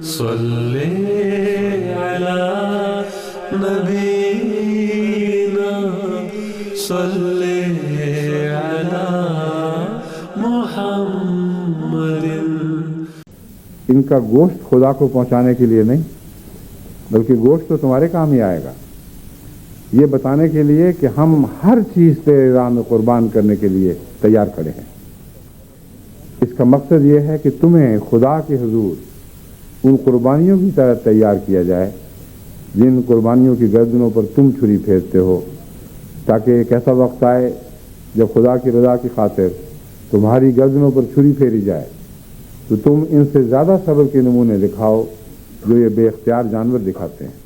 صلی علی نبینا صلی علی محمد۔ ان کا گوشت خدا کو پہنچانے کے لیے نہیں، بلکہ گوشت تو تمہارے کام ہی آئے گا، یہ بتانے کے لیے کہ ہم ہر چیز تیرے راہ میں قربان کرنے کے لیے تیار کھڑے ہیں۔ اس کا مقصد یہ ہے کہ تمہیں خدا کے حضور ان قربانیوں کی طرح تیار کیا جائے جن قربانیوں کی گردنوں پر تم چھری پھیرتے ہو، تاکہ ایک ایسا وقت آئے جب خدا کی رضا کی خاطر تمہاری گردنوں پر چھری پھیری جائے تو تم ان سے زیادہ صبر کے نمونے دکھاؤ جو یہ بے اختیار جانور دکھاتے ہیں۔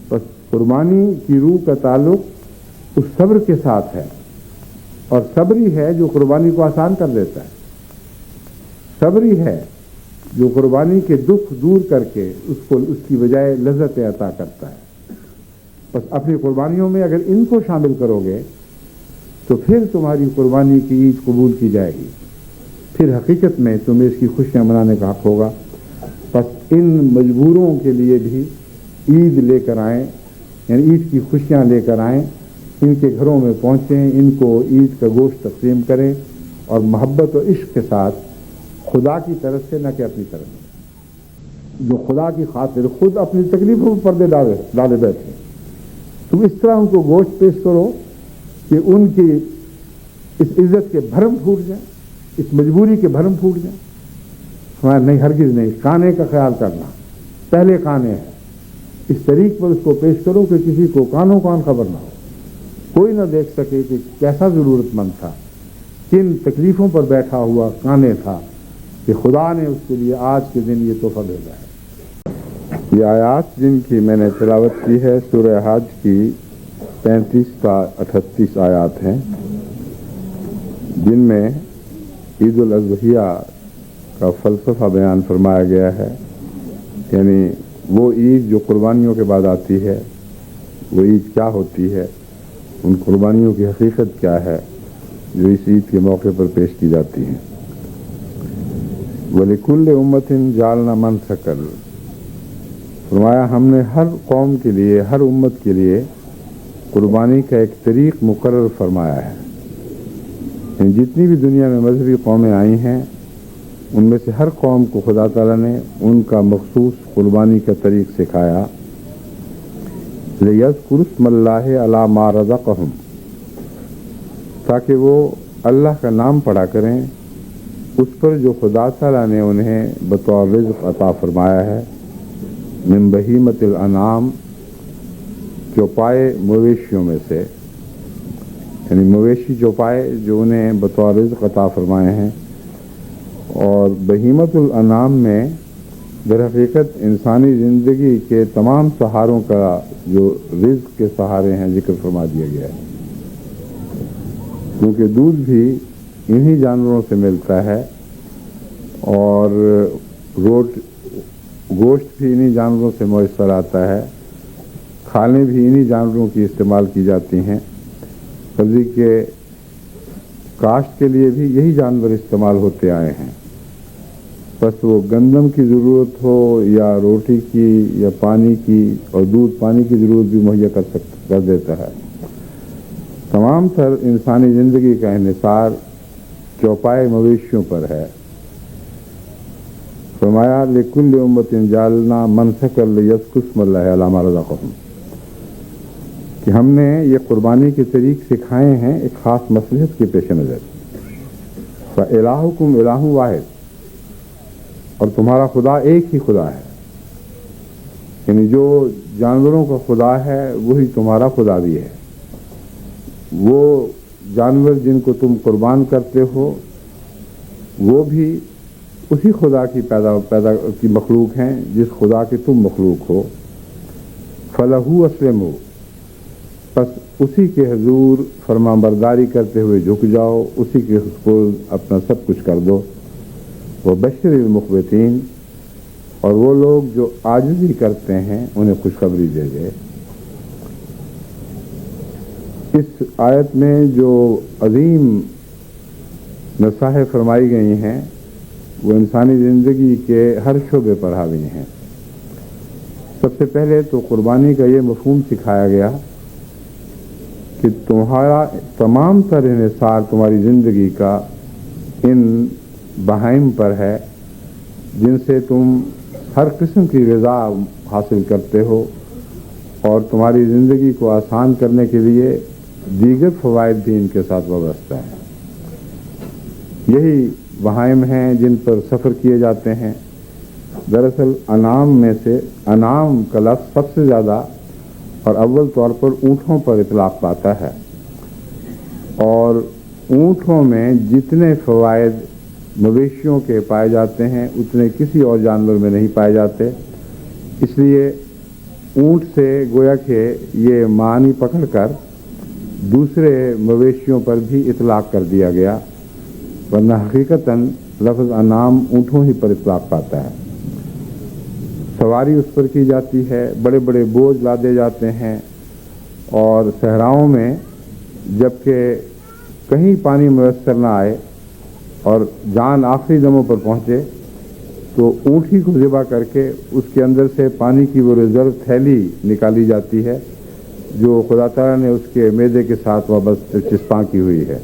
بس قربانی کی روح کا تعلق اس صبر کے ساتھ ہے، اور صبری ہے جو قربانی کو آسان کر دیتا ہے، صبری ہے جو قربانی کے دکھ دور کر کے اس کو اس کی بجائے لذت عطا کرتا ہے۔ بس اپنی قربانیوں میں اگر ان کو شامل کرو گے تو پھر تمہاری قربانی کی عید قبول کی جائے گی، پھر حقیقت میں تمہیں اس کی خوشیاں منانے کا حق ہوگا۔ بس ان مجبوروں کے لیے بھی عید لے کر آئیں، یعنی عید کی خوشیاں لے کر آئیں، ان کے گھروں میں پہنچیں، ان کو عید کا گوشت تقسیم کریں، اور محبت و عشق کے ساتھ خدا کی طرف سے، نہ کہ اپنی طرف سے، جو خدا کی خاطر خود اپنی تکلیفوں پر پردے ڈالے بیٹھے، تم اس طرح ان کو گوشت پیش کرو کہ ان کی اس عزت کے بھرم پھوٹ جائیں، اس مجبوری کے بھرم پھوٹ جائیں۔ نہیں، ہرگز نہیں، کانے کا خیال کرنا، پہلے کانے ہیں، اس طریق پر اس کو پیش کرو کہ کسی کو کانوں کان خبر نہ ہو، کوئی نہ دیکھ سکے کہ کیسا ضرورت مند تھا، کن تکلیفوں پر بیٹھا ہوا کانے تھا، کہ خدا نے اس کے لیے آج کے دن یہ تحفہ بھیجا ہے۔ یہ آیات جن کی میں نے تلاوت کی ہے سورہ حج کی 35 تا 38 آیات ہیں، جن میں عید الاضحیٰ کا فلسفہ بیان فرمایا گیا ہے، یعنی وہ عید جو قربانیوں کے بعد آتی ہے، وہ عید کیا ہوتی ہے، ان قربانیوں کی حقیقت کیا ہے جو اس عید کے موقع پر پیش کی جاتی ہیں۔ وَلِكُلِّ أُمَّةٍ جَعَلْنَا مَنْسَكًا، فرمایا ہم نے ہر قوم کے لیے، ہر امت کے لیے قربانی کا ایک طریق مقرر فرمایا ہے۔ یعنی جتنی بھی دنیا میں مذہبی قومیں آئی ہیں، ان میں سے ہر قوم کو خدا تعالیٰ نے ان کا مخصوص قربانی کا طریق سکھایا، لِيَذْكُرُوا اسْمَ اللَّهِ عَلَى مَا رَزَقَهُمْ، تاکہ وہ اللہ کا نام پڑھا کریں اس پر جو خدا تعالیٰ نے انہیں بطور رزق عطا فرمایا ہے، من بہیمۃ الانعام، چوپائے مویشیوں میں سے، یعنی مویشی چوپائے جو انہیں بطور رزق عطا فرمائے ہیں۔ اور بہیمۃ الانعام میں در حقیقت انسانی زندگی کے تمام سہاروں کا جو رزق کے سہارے ہیں ذکر فرما دیا گیا ہے، کیونکہ دودھ بھی انہی جانوروں سے ملتا ہے، اور گوشت بھی انہی جانوروں سے میسر آتا ہے، کھالیں بھی انہی جانوروں کی استعمال کی جاتی ہیں، سبزی کے کاشت کے لیے بھی یہی جانور استعمال ہوتے آئے ہیں۔ بس وہ گندم کی ضرورت ہو یا روٹی کی یا پانی کی، اور دودھ پانی کی ضرورت بھی مہیا کر دیتا ہے۔ تمام تر انسانی زندگی کا انحصار چوپائے مویشیوں پر ہے۔ فرمایا لِكُلِّ أُمَّةٍ جَعَلْنَا مَنْسَكًا لِيَذْكُرُوا اسْمَ اللَّهِ عَلَى مَا رَزَقَهُمْ، کہ ہم نے یہ قربانی کے طریق سکھائے ہیں ایک خاص مصلحت کے پیش نظر۔ فَإِلَٰهُكُمْ إِلَٰهٌ وَاحِدٌ، اور تمہارا خدا ایک ہی خدا ہے، یعنی جو جانوروں کا خدا ہے وہی تمہارا خدا بھی ہے۔ وہ جانور جن کو تم قربان کرتے ہو وہ بھی اسی خدا کی پیدا کی مخلوق ہیں جس خدا کے تم مخلوق ہو۔ فَلَهُ أَسْلِمُوا، بس اسی کے حضور فرما برداری کرتے ہوئے جھک جاؤ، اسی کے حضور اپنا سب کچھ کر دو۔ وَبَشِّرِ الْمُخْبِتِينَ، اور وہ لوگ جو عاجزی کرتے ہیں انہیں خوشخبری دے دے۔ اس آیت میں جو عظیم نصائح فرمائی گئی ہیں وہ انسانی زندگی کے ہر شعبے پر حاوی ہیں۔ سب سے پہلے تو قربانی کا یہ مفہوم سکھایا گیا کہ تمہارا تمام تر انحصار تمہاری زندگی کا ان بہائم پر ہے جن سے تم ہر قسم کی غذا حاصل کرتے ہو، اور تمہاری زندگی کو آسان کرنے کے لیے دیگر فوائد بھی ان کے ساتھ وابستہ ہیں۔ یہی بہائم ہیں جن پر سفر کیے جاتے ہیں۔ دراصل انعام میں سے انعام کا لفظ سب سے زیادہ اور اول طور پر اونٹوں پر اطلاق پاتا ہے، اور اونٹوں میں جتنے فوائد مویشیوں کے پائے جاتے ہیں اتنے کسی اور جانور میں نہیں پائے جاتے۔ اس لیے اونٹ سے گویا کہ یہ معنی پکڑ کر دوسرے مویشیوں پر بھی اطلاق کر دیا گیا، ورنہ حقیقتاً لفظ انعام اونٹوں ہی پر اطلاق پاتا ہے۔ سواری اس پر کی جاتی ہے، بڑے بڑے بوجھ لادے جاتے ہیں، اور صحراؤں میں جبکہ کہیں پانی میسر نہ آئے اور جان آخری دموں پر پہنچے تو اونٹھی کو ذبح کر کے اس کے اندر سے پانی کی وہ ریزرو تھیلی نکالی جاتی ہے جو خدا تعالیٰ نے اس کے معدے کے ساتھ وابستہ چسپاں کی ہوئی ہے،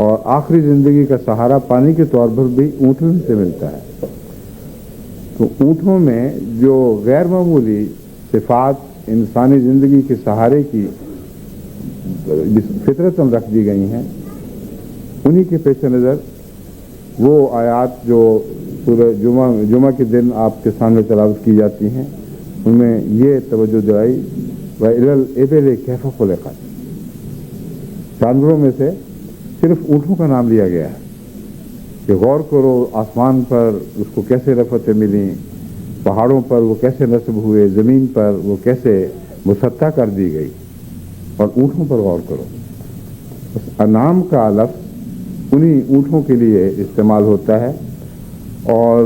اور آخری زندگی کا سہارا پانی کے طور پر بھی اونٹوں سے ملتا ہے۔ تو اونٹوں میں جو غیر معمولی صفات انسانی زندگی کے سہارے کی فطرتاً رکھ دی گئی ہیں، انہی کے پیش نظر وہ آیات جو سورہ جمعہ کے دن آپ کے سامنے تلاوت کی جاتی ہیں ان میں یہ توجہ دلائی وَإِلَى الْإِبِلِ كَيْفَ خُلِقَتْ، جانوروں میں سے صرف اونٹوں کا نام لیا گیا ہے کہ غور کرو آسمان پر اس کو کیسے رفتیں ملیں، پہاڑوں پر وہ کیسے نصب ہوئے، زمین پر وہ کیسے مسطح کر دی گئی، اور اونٹوں پر غور کرو۔ بس انعام کا لفظ انہی اونٹوں کے لیے استعمال ہوتا ہے، اور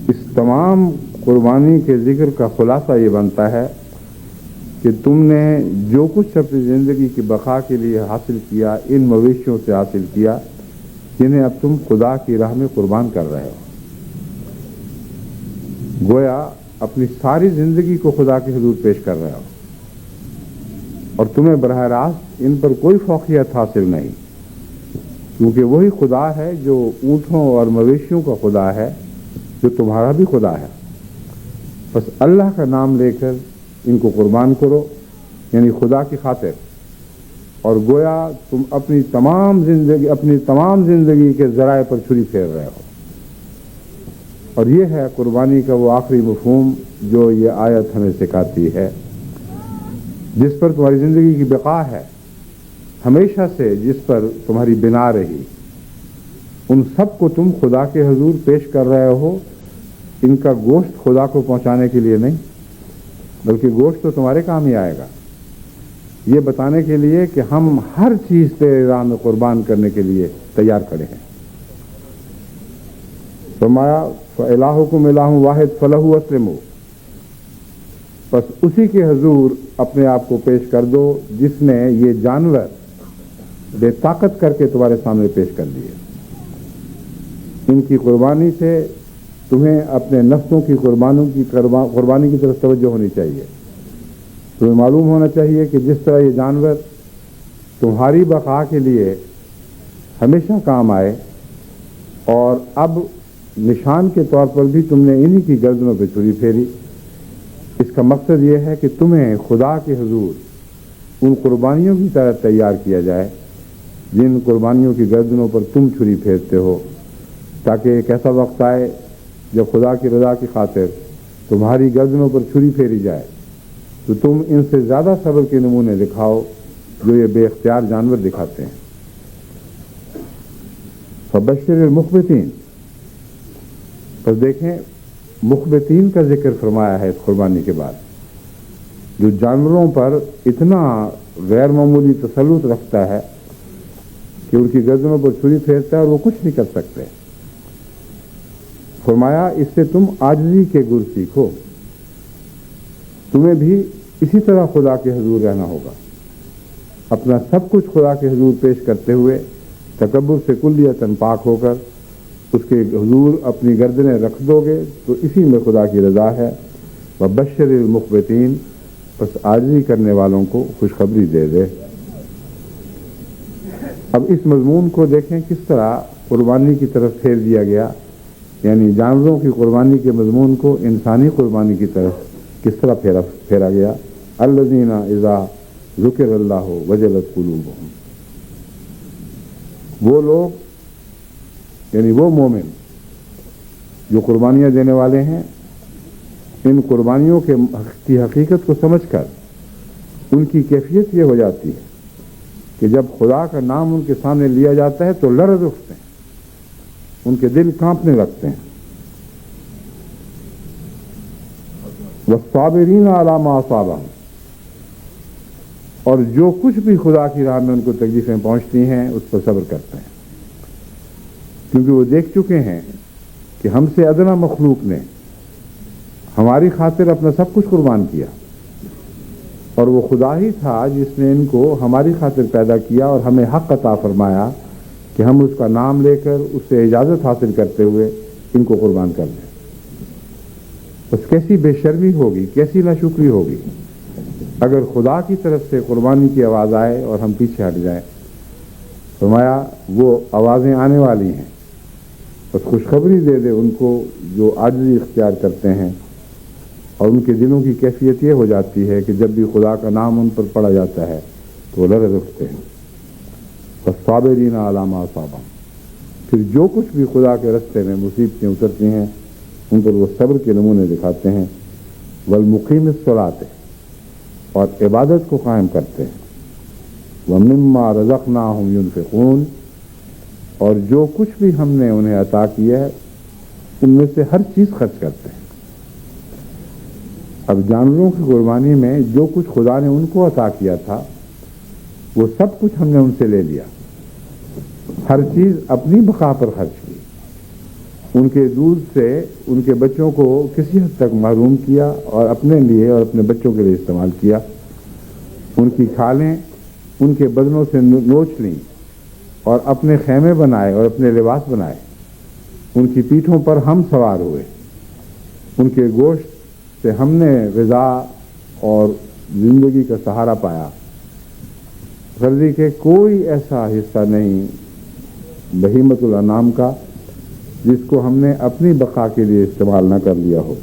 اس تمام قربانی کے ذکر کا خلاصہ یہ بنتا ہے کہ تم نے جو کچھ اپنی زندگی کی بقا کے لیے حاصل کیا ان مویشیوں سے حاصل کیا جنہیں اب تم خدا کی راہ میں قربان کر رہے ہو۔ گویا اپنی ساری زندگی کو خدا کے حضور پیش کر رہے ہو، اور تمہیں براہ راست ان پر کوئی فوقیت حاصل نہیں، کیونکہ وہی خدا ہے جو اونٹوں اور مویشیوں کا خدا ہے، جو تمہارا بھی خدا ہے۔ بس اللہ کا نام لے کر ان کو قربان کرو، یعنی خدا کی خاطر، اور گویا تم اپنی تمام زندگی کے ذرائع پر چھری پھیر رہے ہو۔ اور یہ ہے قربانی کا وہ آخری مفہوم جو یہ آیت ہمیں سکھاتی ہے، جس پر تمہاری زندگی کی بقا ہے، ہمیشہ سے جس پر تمہاری بنا رہی، ان سب کو تم خدا کے حضور پیش کر رہے ہو۔ ان کا گوشت خدا کو پہنچانے کے لیے نہیں، بلکہ گوشت تو تمہارے کام ہی آئے گا، یہ بتانے کے لیے کہ ہم ہر چیز تیرے راہ میں قربان کرنے کے لیے تیار کھڑے ہیں۔ فرمایا فَإِلَٰهُكُمْ إِلَٰهٌ وَاحِدٌ فَلَهُ أَسْلِمُوا، بس اسی کے حضور اپنے آپ کو پیش کر دو جس نے یہ جانور بے طاقت کر کے تمہارے سامنے پیش کر دیے۔ ان کی قربانی سے تمہیں اپنے نفسوں کی قربانی کی طرف توجہ ہونی چاہیے۔ تمہیں معلوم ہونا چاہیے کہ جس طرح یہ جانور تمہاری بقا کے لیے ہمیشہ کام آئے، اور اب نشان کے طور پر بھی تم نے انہی کی گردنوں پہ چھری پھیری، اس کا مقصد یہ ہے کہ تمہیں خدا کے حضور ان قربانیوں کی طرح تیار کیا جائے جن قربانیوں کی گردنوں پر تم چھری پھیرتے ہو، تاکہ ایک ایسا وقت آئے جب خدا کی رضا کی خاطر تمہاری گردنوں پر چھری پھیری جائے تو تم ان سے زیادہ صبر کے نمونے دکھاؤ جو یہ بے اختیار جانور دکھاتے ہیں۔ فبشر المخبتین، پس دیکھیں مخبتین کا ذکر فرمایا ہے اس قربانی کے بعد، جو جانوروں پر اتنا غیر معمولی تسلط رکھتا ہے کہ ان کی گردنوں پر چھری پھیرتا ہے اور وہ کچھ نہیں کر سکتے۔ فرمایا اس سے تم عاجزی کے گر سیکھو، تمہیں بھی اسی طرح خدا کے حضور رہنا ہوگا، اپنا سب کچھ خدا کے حضور پیش کرتے ہوئے تکبر سے کلیتاً پاک ہو کر اس کے حضور اپنی گردنیں رکھ دو گے تو اسی میں خدا کی رضا ہے. وبشر المخبتین، بس عاجزی کرنے والوں کو خوشخبری دے دے. اب اس مضمون کو دیکھیں کس طرح قربانی کی طرف پھیر دیا گیا، یعنی جانوروں کی قربانی کے مضمون کو انسانی قربانی کی طرف کس طرح پھیرا گیا. الذین اذا ذکر اللہ وجلت قلوبہم، وہ لوگ یعنی وہ مومن جو قربانیاں دینے والے ہیں، ان قربانیوں کی حقیقت کو سمجھ کر ان کی کیفیت یہ ہو جاتی ہے کہ جب خدا کا نام ان کے سامنے لیا جاتا ہے تو لرز اٹھتے ہیں، ان کے دل کانپنے لگتے ہیں. والصابرین علی ما اصابہم، اور جو کچھ بھی خدا کی راہ میں ان کو تکلیفیں پہنچتی ہیں اس پر صبر کرتے ہیں، کیونکہ وہ دیکھ چکے ہیں کہ ہم سے ادنا مخلوق نے ہماری خاطر اپنا سب کچھ قربان کیا، اور وہ خدا ہی تھا جس نے ان کو ہماری خاطر پیدا کیا اور ہمیں حق عطا فرمایا کہ ہم اس کا نام لے کر اس سے اجازت حاصل کرتے ہوئے ان کو قربان کر دیں. بس کیسی بے شرمی ہوگی، کیسی ناشکری ہوگی اگر خدا کی طرف سے قربانی کی آواز آئے اور ہم پیچھے ہٹ جائیں. فرمایا وہ آوازیں آنے والی ہیں، بس خوشخبری دے دے ان کو جو عاجزی اختیار کرتے ہیں، اور ان کے دلوں کی کیفیت یہ ہو جاتی ہے کہ جب بھی خدا کا نام ان پر پڑا جاتا ہے تو وہ لرز اٹھتے ہیں. والصابرین علی ما اصابہم، پھر جو کچھ بھی خدا کے رستے میں مصیبتیں اترتی ہیں ان پر وہ صبر کے نمونے دکھاتے ہیں. والمقیم الصلاۃ، اور عبادت کو قائم کرتے ہیں. ومما رزقناہم ینفقون، اور جو کچھ بھی ہم نے انہیں عطا کیا ہے ان میں سے ہر چیز خرچ کرتے ہیں. اب جانوروں کی قربانی میں جو کچھ خدا نے ان کو عطا کیا تھا وہ سب کچھ ہم نے ان سے لے لیا، ہر چیز اپنی بقا پر خرچ کی. ان کے دودھ سے ان کے بچوں کو کسی حد تک محروم کیا اور اپنے لیے اور اپنے بچوں کے لیے استعمال کیا. ان کی کھالیں ان کے بدنوں سے نوچ لیں اور اپنے خیمے بنائے اور اپنے لباس بنائے. ان کی پیٹھوں پر ہم سوار ہوئے، ان کے گوشت سے ہم نے غذا اور زندگی کا سہارا پایا. غرضی کہ کوئی ایسا حصہ نہیں بہیمۃ الانعام کا جس کو ہم نے اپنی بقا کے لیے استعمال نہ کر لیا ہو.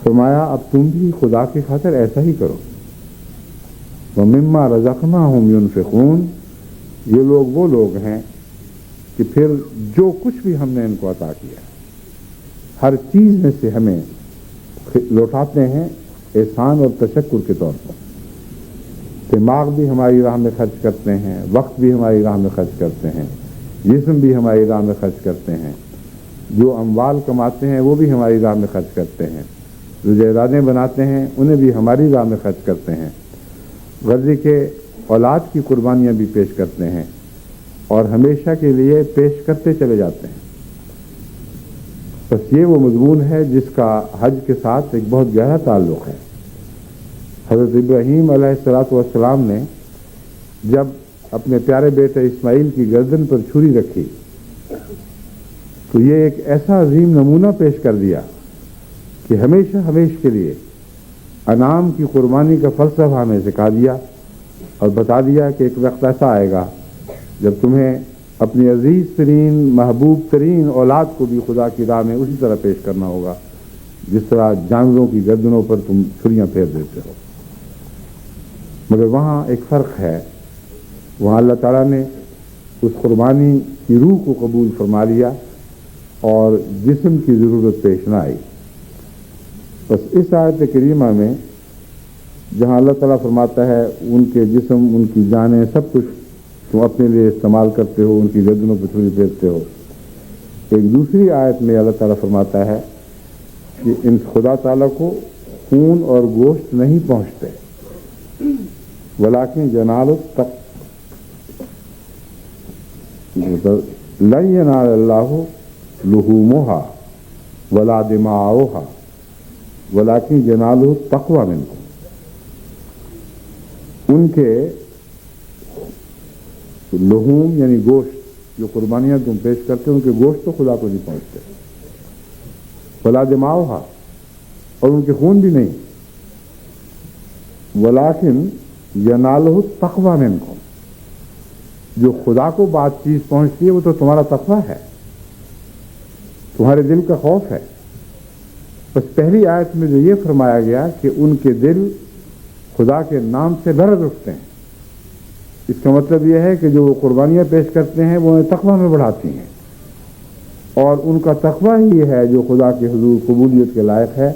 فرمایا اب تم بھی خدا کی خاطر ایسا ہی کرو. وَمِمَّا رَزَقْنَاهُمْ يُنْفِقُونَ، یہ وہ لوگ ہیں کہ پھر جو کچھ بھی ہم نے ان کو عطا کیا ہر چیز میں سے ہمیں لوٹاتے ہیں احسان اور تشکر کے طور پر. دماغ بھی ہماری راہ میں خرچ کرتے ہیں، وقت بھی ہماری راہ میں خرچ کرتے ہیں، جسم بھی ہماری راہ میں خرچ کرتے ہیں. جو اموال کماتے ہیں وہ بھی ہماری راہ میں خرچ کرتے ہیں، جو جائیدادیں بناتے ہیں انہیں بھی ہماری راہ میں خرچ کرتے ہیں. غرضی کے اولاد کی قربانیاں بھی پیش کرتے ہیں اور ہمیشہ کے لیے پیش کرتے چلے جاتے ہیں. بس یہ وہ مضمون ہے جس کا حج کے ساتھ ایک بہت گہرا تعلق ہے. حضرت ابراہیم علیہ الصلوۃ والسلام نے جب اپنے پیارے بیٹے اسماعیل کی گردن پر چھری رکھی تو یہ ایک ایسا عظیم نمونہ پیش کر دیا کہ ہمیشہ کے لیے انعام کی قربانی کا فلسفہ ہمیں سکھا دیا اور بتا دیا کہ ایک وقت ایسا آئے گا جب تمہیں اپنی عزیز ترین محبوب ترین اولاد کو بھی خدا کی راہ میں اسی طرح پیش کرنا ہوگا جس طرح جانوروں کی گردنوں پر تم چھریاں پھیر دیتے ہو. مگر وہاں ایک فرق ہے، وہاں اللہ تعالیٰ نے اس قربانی کی روح کو قبول فرما لیا اور جسم کی ضرورت پیش نہ آئی. بس اس آیت کریمہ میں جہاں اللہ تعالیٰ فرماتا ہے ان کے جسم ان کی جانیں سب کچھ تم اپنے لیے استعمال کرتے ہو، ان کی گردنوں پہ چھری پھیرتے ہو، ایک دوسری آیت میں اللہ تعالیٰ فرماتا ہے کہ ان خدا تعالیٰ کو خون اور گوشت نہیں پہنچتے، ولیکن جنال لن ینال اللہ لحومها ولا دماؤها ولیکن جنالہ التقوی منکم. ان کے لحوم یعنی گوشت جو قربانیاں تم پیش کرتے ان کے گوشت تو خدا کو نہیں پہنچتے، ولا دماؤہا، اور ان کے خون بھی نہیں، ولیکن ینالہ التقوی منکم، جو خدا کو بات چیز پہنچتی ہے وہ تو تمہارا تقوی ہے، تمہارے دل کا خوف ہے۔ بس پہلی آیت میں جو یہ فرمایا گیا کہ ان کے دل خدا کے نام سے لرز اٹھتے ہیں، اس کا مطلب یہ ہے کہ جو وہ قربانیاں پیش کرتے ہیں وہ انہیں تقوی میں بڑھاتی ہیں، اور ان کا تقوی ہی ہے جو خدا کے حضور قبولیت کے لائق ہے،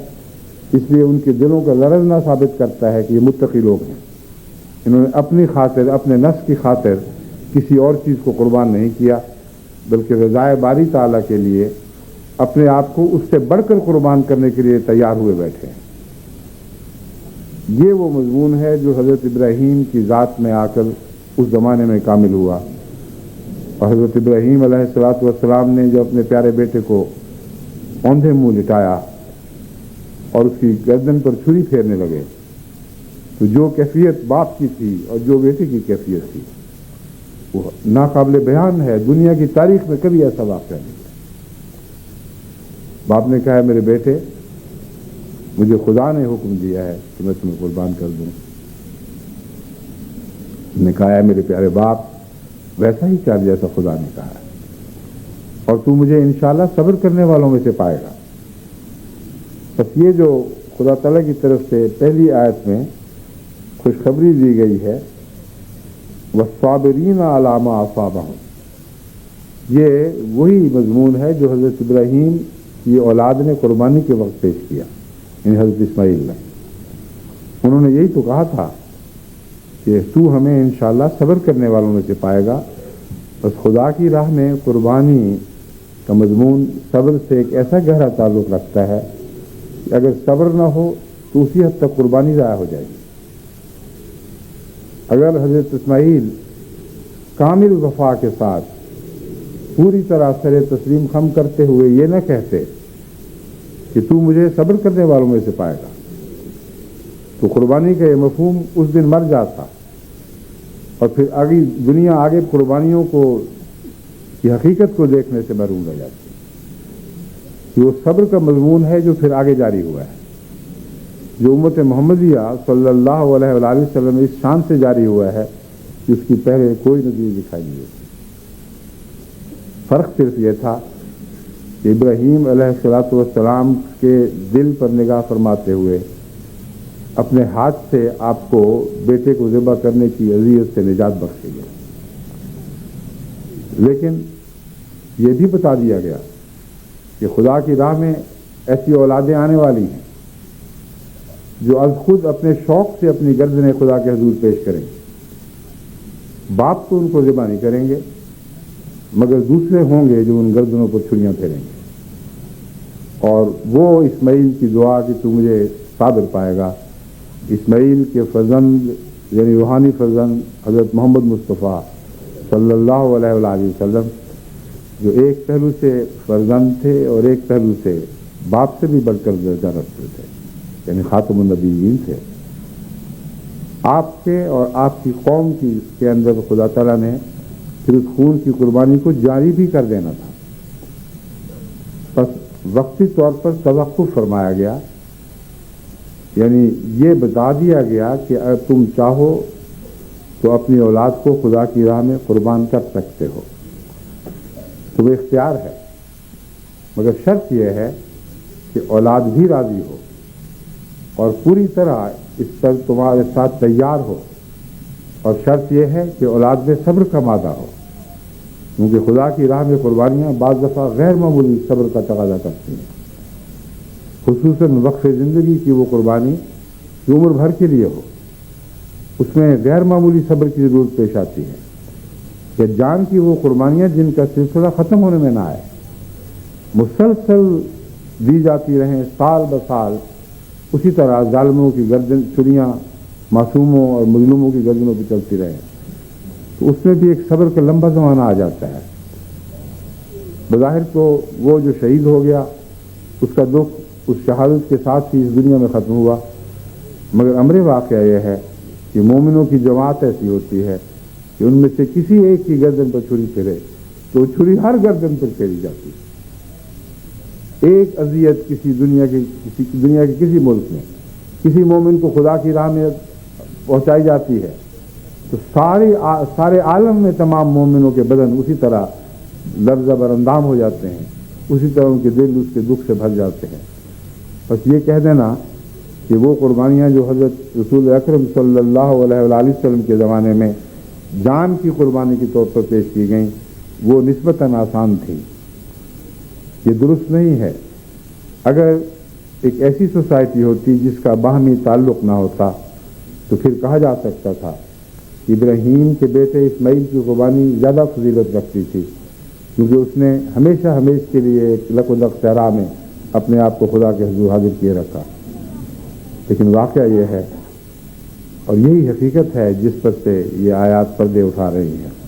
اس لیے ان کے دلوں کا لرزنا ثابت کرتا ہے کہ یہ متقی لوگ ہیں، انہوں نے اپنی خاطر، اپنے نفس کی خاطر کسی اور چیز کو قربان نہیں کیا، بلکہ رضائے باری تعالیٰ کے لیے اپنے آپ کو اس سے بڑھ کر قربان کرنے کے لیے تیار ہوئے بیٹھے ہیں۔ یہ وہ مضمون ہے جو حضرت ابراہیم کی ذات میں آ کر اس زمانے میں کامل ہوا، اور حضرت ابراہیم علیہ الصلوۃ والسلام نے جو اپنے پیارے بیٹے کو اوندھے منہ لٹایا اور اس کی گردن پر چھری پھیرنے لگے، تو جو کیفیت باپ کی تھی اور جو بیٹے کی کیفیت تھی وہ ناقابل بیان ہے، دنیا کی تاریخ میں کبھی ایسا واقعہ نہیں۔ باپ نے کہا ہے میرے بیٹے، مجھے خدا نے حکم دیا ہے کہ میں تمہیں قربان کر دوں۔ نے کہا ہے میرے پیارے باپ، ویسا ہی کر جیسا خدا نے کہا ہے، اور تو مجھے انشاءاللہ صبر کرنے والوں میں سے پائے گا۔ بس یہ جو خدا تعالیٰ کی طرف سے پہلی آیت میں خوشخبری دی گئی ہے، وَالصَّابِرِينَ عَلَىٰ مَا أَصَابَهُمْ، یہ وہی مضمون ہے جو حضرت ابراہیم کی اولاد نے قربانی کے وقت پیش کیا، یعنی حضرت اسماعیل نے۔ انہوں نے یہی تو کہا تھا کہ تو ہمیں انشاءاللہ صبر کرنے والوں میں سے پائے گا۔ بس خدا کی راہ میں قربانی کا مضمون صبر سے ایک ایسا گہرا تعلق رکھتا ہے کہ اگر صبر نہ ہو تو اسی حد تک قربانی ضائع ہو جائے گی۔ اگر حضرت اسماعیل کامل وفا کے ساتھ پوری طرح سر تسلیم خم کرتے ہوئے یہ نہ کہتے کہ تو مجھے صبر کرنے والوں میں سے پائے گا، تو قربانی کا یہ مفہوم اس دن مر جاتا، اور پھر دنیا آگے قربانیوں کو کی حقیقت کو دیکھنے سے محروم رہ جاتی۔ یہ وہ صبر کا مضمون ہے جو پھر آگے جاری ہوا ہے، جو امت محمدیہ صلی اللہ علیہ وآلہ وسلم اس شان سے جاری ہوا ہے کہ اس کی پہلے کوئی نظیر دکھائی نہیں دیتی۔ فرق صرف یہ تھا کہ ابراہیم علیہ الصلوۃ والسلام کے دل پر نگاہ فرماتے ہوئے اپنے ہاتھ سے آپ کو بیٹے کو ذبح کرنے کی اذیت سے نجات بخشی گئی، لیکن یہ بھی بتا دیا گیا کہ خدا کی راہ میں ایسی اولادیں آنے والی ہیں جو از خود اپنے شوق سے اپنی گردنیں خدا کے حضور پیش کریں گے۔ باپ تو ان کو ذبح نہیں کریں گے، مگر دوسرے ہوں گے جو ان گردنوں پر چھریاں پھیریں گے، اور وہ اسماعیل کی دعا کہ تو مجھے صابر پائے گا، اسماعیل کے فرزند یعنی روحانی فرزند حضرت محمد مصطفیٰ صلی اللہ علیہ وآلہ وسلم، جو ایک پہلو سے فرزند تھے اور ایک پہلو سے باپ سے بھی بڑھ کر درجہ رکھتے تھے، یعنی خاتم النبیین تھے۔ آپ کے اور آپ کی قوم کے اندر خدا تعالیٰ نے پھر اس خون کی قربانی کو جاری بھی کر دینا تھا، بس وقتی طور پر توقف فرمایا گیا، یعنی یہ بتا دیا گیا کہ اگر تم چاہو تو اپنی اولاد کو خدا کی راہ میں قربان کر سکتے ہو، تو وہ اختیار ہے، مگر شرط یہ ہے کہ اولاد بھی راضی ہو اور پوری طرح اس پر تمہارے ساتھ تیار ہو، اور شرط یہ ہے کہ اولاد میں صبر کا مادہ ہو، کیونکہ خدا کی راہ میں قربانیاں بعض دفعہ غیر معمولی صبر کا تقاضا کرتی ہیں، خصوصاً وقف زندگی کی وہ قربانی جو عمر بھر کے لیے ہو، اس میں غیر معمولی صبر کی ضرورت پیش آتی ہے کہ جان کی وہ قربانیاں جن کا سلسلہ ختم ہونے میں نہ آئے، مسلسل دی جاتی رہیں سال بسال، اسی طرح ظالموں کی گردن چھریاں معصوموں اور مظلوموں کی گردنوں پہ چلتی رہیں، تو اس میں بھی ایک صبر کا لمبا زمانہ آ جاتا ہے۔ بظاہر تو وہ جو شہید ہو گیا اس کا دکھ اس شہادت کے ساتھ ہی اس دنیا میں ختم ہوا، مگر امر واقعہ یہ ہے کہ مومنوں کی جماعت ایسی ہوتی ہے کہ ان میں سے کسی ایک کی گردن پر چھری پھرے تو چھری ہر گردن پر پھیری جاتی ہے۔ ایک اذیت کسی دنیا کے کسی ملک میں کسی مومن کو خدا کی راہ میں پہنچائی جاتی ہے تو سارے عالم میں تمام مومنوں کے بدن اسی طرح لرزہ براندام ہو جاتے ہیں، اسی طرح ان کے دل اس کے دکھ سے بھر جاتے ہیں۔ بس یہ کہہ دینا کہ وہ قربانیاں جو حضرت رسول اکرم صلی اللہ علیہ وآلہ وسلم کے زمانے میں جان کی قربانی کے طور پر پیش کی گئیں وہ نسبتاً آسان تھیں، یہ درست نہیں ہے۔ اگر ایک ایسی سوسائٹی ہوتی جس کا باہمی تعلق نہ ہوتا تو پھر کہا جا سکتا تھا کہ ابراہیم کے بیٹے اسماعیل کی قربانی زیادہ فضیلت رکھتی تھی، کیونکہ اس نے ہمیشہ کے لیے ایک لق و لق صحرا میں اپنے آپ کو خدا کے حضور حاضر کیے رکھا۔ لیکن واقعہ یہ ہے اور یہی حقیقت ہے جس پر سے یہ آیات پردے اٹھا رہی ہیں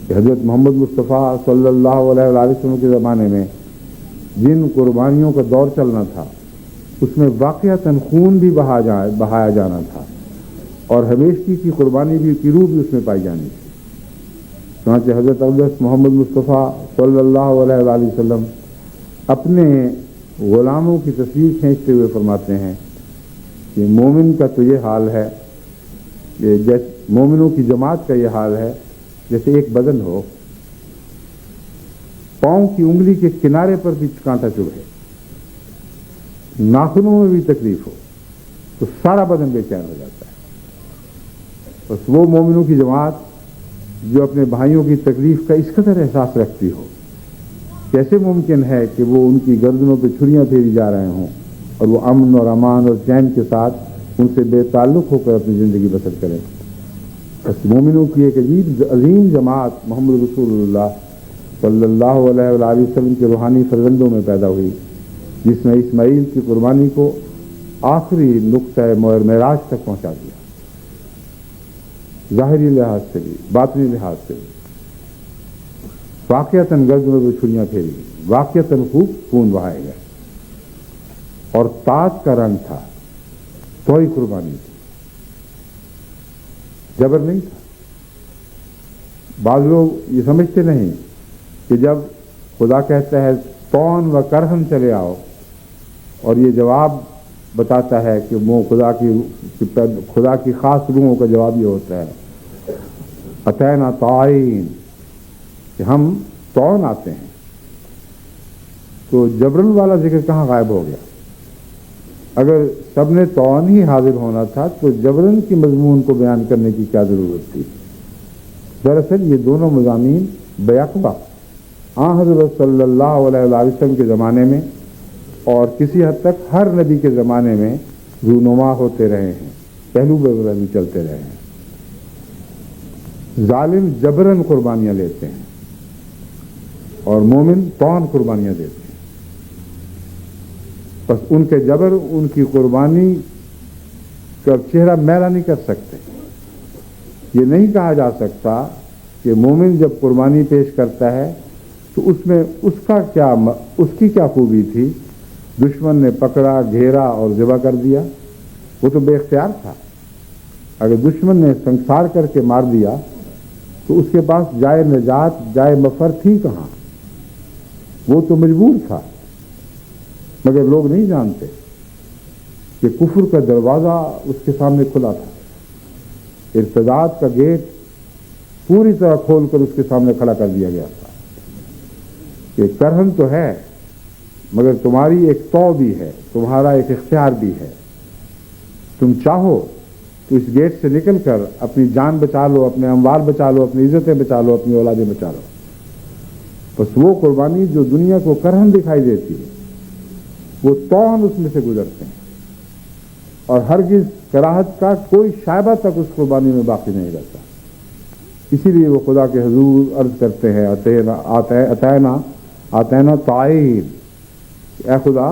کہ حضرت محمد مصطفیٰ صلی اللہ علیہ وآلہ وسلم کے زمانے میں جن قربانیوں کا دور چلنا تھا اس میں واقعتاً خون بھی بہایا جانا تھا اور ہمیشگی کی قربانی کی روح بھی اس میں پائی جانی تھی۔ چنانچہ حضرت اقدس محمد مصطفیٰ صلی اللہ علیہ وآلہ وسلم اپنے غلاموں کی تصویر کھینچتے ہوئے فرماتے ہیں کہ مومن کا تو یہ حال ہے کہ مومنوں کی جماعت کا یہ حال ہے جیسے ایک بدن ہو، پاؤں کی انگلی کے کنارے پر بھی کانٹا چبھے، ناخنوں میں بھی تکلیف ہو تو سارا بدن بے چین ہو جاتا ہے۔ بس وہ مومنوں کی جماعت جو اپنے بھائیوں کی تکلیف کا اس قدر احساس رکھتی ہو، کیسے ممکن ہے کہ وہ ان کی گردنوں پہ چھریاں پھیری جا رہے ہوں اور وہ امن اور امان اور چین کے ساتھ ان سے بے تعلق ہو کر اپنی زندگی بسر کریں۔ بس مومنوں کی ایک عظیم جماعت محمد رسول اللہ صلی اللہ علیہ وآلہ وسلم کے روحانی فرزندوں میں پیدا ہوئی، جس نے اسماعیل کی قربانی کو آخری نقطۂ معراج تک پہنچا دیا، ظاہری لحاظ سے بھی باطنی لحاظ سے بھی۔ واقعتاً گردنوں پہ چھریاں پھیری گئی، واقعتاً خوب خون بہائے گئے اور تاج کا رنگ تھا، توئی قربانی تھی، جبر نہیں تھا۔ بعض لوگ یہ سمجھتے نہیں کہ جب خدا کہتا ہے طعن و کرہن چلے آؤ اور یہ جواب بتاتا ہے کہ وہ خدا کی خاص روحوں کا جواب یہ ہوتا ہے اتینا طائعین، کہ ہم طعن آتے ہیں، تو جبرن والا ذکر کہاں غائب ہو گیا؟ اگر سب نے طعن ہی حاضر ہونا تھا تو جبرن کی مضمون کو بیان کرنے کی کیا ضرورت تھی؟ دراصل یہ دونوں مضامین بیقبہ حضرت صلی اللہ علیہ وسلم کے زمانے میں اور کسی حد تک ہر نبی کے زمانے میں رونما ہوتے رہے ہیں، پہلو بدلو چلتے رہے ہیں۔ ظالم جبرن قربانیاں لیتے ہیں اور مومن طعن قربانیاں دیتے ہیں۔ بس ان کے جبر ان کی قربانی کا چہرہ میلا نہیں کر سکتے۔ یہ نہیں کہا جا سکتا کہ مومن جب قربانی پیش کرتا ہے تو اس میں اس کی کیا خوبی تھی، دشمن نے پکڑا، گھیرا اور ذبح کر دیا، وہ تو بے اختیار تھا۔ اگر دشمن نے سنسار کر کے مار دیا تو اس کے پاس جائے نجات، جائے مفر تھی کہاں؟ وہ تو مجبور تھا۔ مگر لوگ نہیں جانتے کہ کفر کا دروازہ اس کے سامنے کھلا تھا، ارتداد کا گیٹ پوری طرح کھول کر اس کے سامنے کھڑا کر دیا گیا تھا کہ کرہن تو ہے مگر تمہاری ایک تو بھی ہے، تمہارا ایک اختیار بھی ہے، تم چاہو تو اس گیٹ سے نکل کر اپنی جان بچا لو، اپنے اموال بچا لو، اپنی عزتیں بچا لو، اپنی اولادیں بچا لو۔ بس وہ قربانی جو دنیا کو کرہن دکھائی دیتی ہے وہ طعن اس میں سے گزرتے ہیں اور ہرگز کراہت کا کوئی شائبہ تک اس قربانی میں باقی نہیں رہتا۔ اسی لیے وہ خدا کے حضور عرض کرتے ہیں اتینا طائعین، اے خدا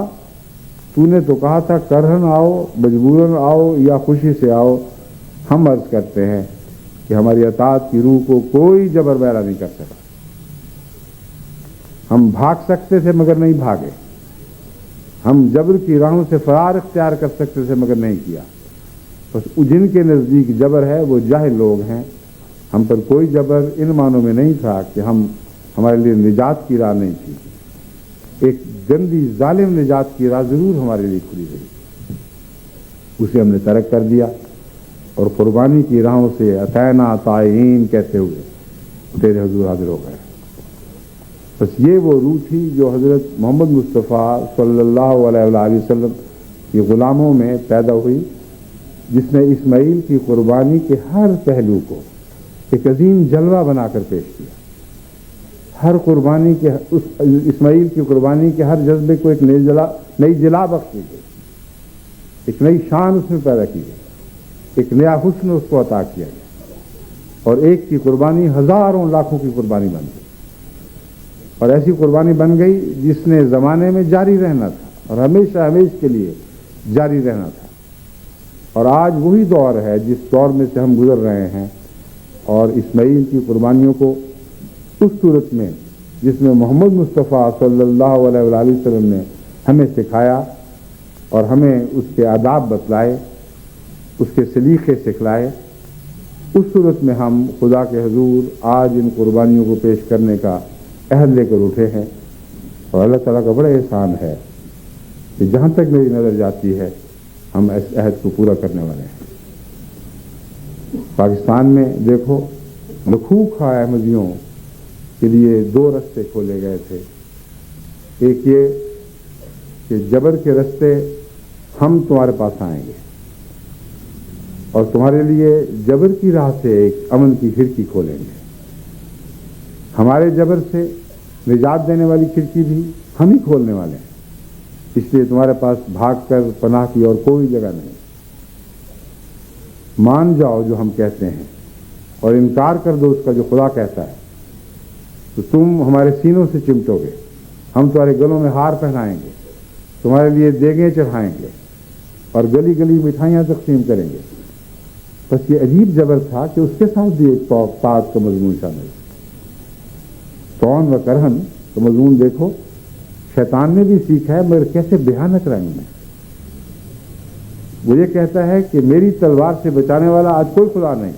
تو نے تو کہا تھا کرہن آؤ، مجبوراً آؤ یا خوشی سے آؤ۔ ہم عرض کرتے ہیں کہ ہماری اطاعت کی روح کو کوئی جبر ویرا نہیں کر سکا۔ ہم بھاگ سکتے تھے مگر نہیں بھاگے، ہم جبر کی راہوں سے فرار اختیار کر سکتے تھے مگر نہیں کیا۔ بس جن کے نزدیک جبر ہے وہ جاہل لوگ ہیں۔ ہم پر کوئی جبر ان معنوں میں نہیں تھا کہ ہم ہمارے لیے نجات کی راہ نہیں تھی، ایک گندی ظالم نجات کی راہ ضرور ہمارے لیے کھلی رہی، اسے ہم نے ترک کر دیا اور قربانی کی راہوں سے اطعنا طائعین کہتے ہوئے تیرے حضور حاضر ہو گئے۔ بس یہ وہ روح تھی جو حضرت محمد مصطفیٰ صلی اللہ علیہ وآلہ وسلم کی غلاموں میں پیدا ہوئی، جس نے اسماعیل کی قربانی کے ہر پہلو کو ایک عظیم جلوہ بنا کر پیش کیا، ہر قربانی کے اسماعیل کی قربانی کے ہر جذبے کو ایک نئی جلا بخشی گئی، ایک نئی شان اس میں پیدا کی گئی، ایک نیا حسن اس کو عطا کیا گیا، اور ایک کی قربانی ہزاروں لاکھوں کی قربانی بن گئی، اور ایسی قربانی بن گئی جس نے زمانے میں جاری رہنا تھا اور ہمیشہ ہمیشہ کے لیے جاری رہنا تھا۔ اور آج وہی دور ہے جس دور میں سے ہم گزر رہے ہیں، اور اسماعیل کی قربانیوں کو اس صورت میں جس میں محمد مصطفیٰ صلی اللہ علیہ وآلہ وسلم نے ہمیں سکھایا اور ہمیں اس کے آداب بتلائے، اس کے سلیقے سکھلائے، اس صورت میں ہم خدا کے حضور آج ان قربانیوں کو پیش کرنے کا عہد لے کر اٹھے ہیں، اور اللہ تعالیٰ کا بڑا احسان ہے کہ جہاں تک میری نظر جاتی ہے ہم اس عہد کو پورا کرنے والے ہیں۔ پاکستان میں دیکھو، لکھوک احمدیوں کے لیے دو رستے کھولے گئے تھے، ایک یہ کہ جبر کے رستے ہم تمہارے پاس آئیں گے اور تمہارے لیے جبر کی راہ سے ایک امن کی کھڑکی کھولیں گے، ہمارے جبر سے نجات دینے والی کھڑکی بھی ہم ہی کھولنے والے ہیں، اس لیے تمہارے پاس بھاگ کر پناہ کی اور کوئی جگہ نہیں۔ مان جاؤ جو ہم کہتے ہیں اور انکار کر دو اس کا جو خدا کہتا ہے، تو تم ہمارے سینوں سے چمٹو گے، ہم تمہارے گلوں میں ہار پہنائیں گے، تمہارے لیے دیگیں چڑھائیں گے اور گلی گلی مٹھائیاں تقسیم کریں گے۔ بس یہ عجیب جبر تھا کہ اس کے ساتھ بھی ایک طاعت کا مضمون شامل ہے۔ طعن و کرہن کا مضمون دیکھو، شیطان نے بھی سیکھا ہے مگر کیسے بھیانک رنگ میں۔ وہ یہ کہتا ہے کہ میری تلوار سے بچانے والا آج کوئی خدا نہیں،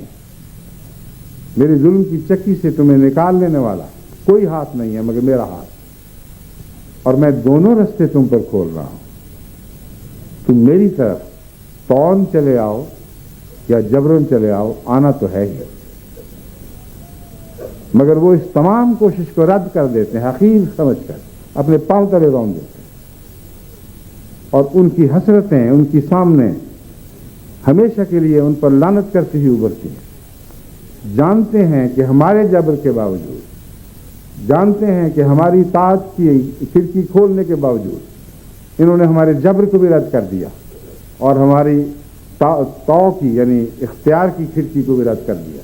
میری ظلم کی چکی سے تمہیں نکال لینے والا کوئی ہاتھ نہیں ہے مگر میرا ہاتھ، اور میں دونوں رستے تم پر کھول رہا ہوں، تم میری طرف طعن چلے آؤ یا جبرن چلے آؤ، آنا تو ہے ہی۔ مگر وہ اس تمام کوشش کو رد کر دیتے ہیں، حقیر سمجھ کر اپنے پاؤں تلے رون دیتے ہیں، اور ان کی حسرتیں ان کی سامنے ہمیشہ کے لیے ان پر لعنت کرتی ہوئی ابھرتی ہیں۔ جانتے ہیں کہ ہمارے جبر کے باوجود، جانتے ہیں کہ ہماری طاعت کی کھڑکی کھولنے کے باوجود انہوں نے ہمارے جبر کو بھی رد کر دیا اور ہماری طاع کی یعنی اختیار کی کھڑکی کو بھی رد کر دیا،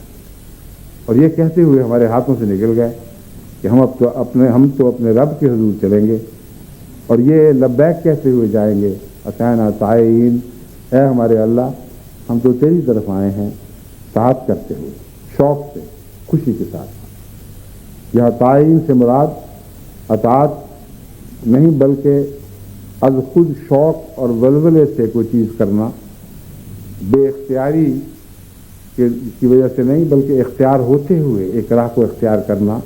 اور یہ کہتے ہوئے ہمارے ہاتھوں سے نکل گئے کہ ہم تو اپنے رب کے حضور چلیں گے، اور یہ لبیک کہتے ہوئے جائیں گے، اطعنا طائعین، اے ہمارے اللہ ہم تو تیری طرف آئے ہیں، طاعت کرتے ہوئے شوق سے، خوشی کے ساتھ۔ یہاں طائعین سے مراد اطاعت نہیں بلکہ از خود شوق اور ولولے سے کوئی چیز کرنا، بے اختیاری کی وجہ سے نہیں بلکہ اختیار ہوتے ہوئے ایک راہ کو اختیار کرنا،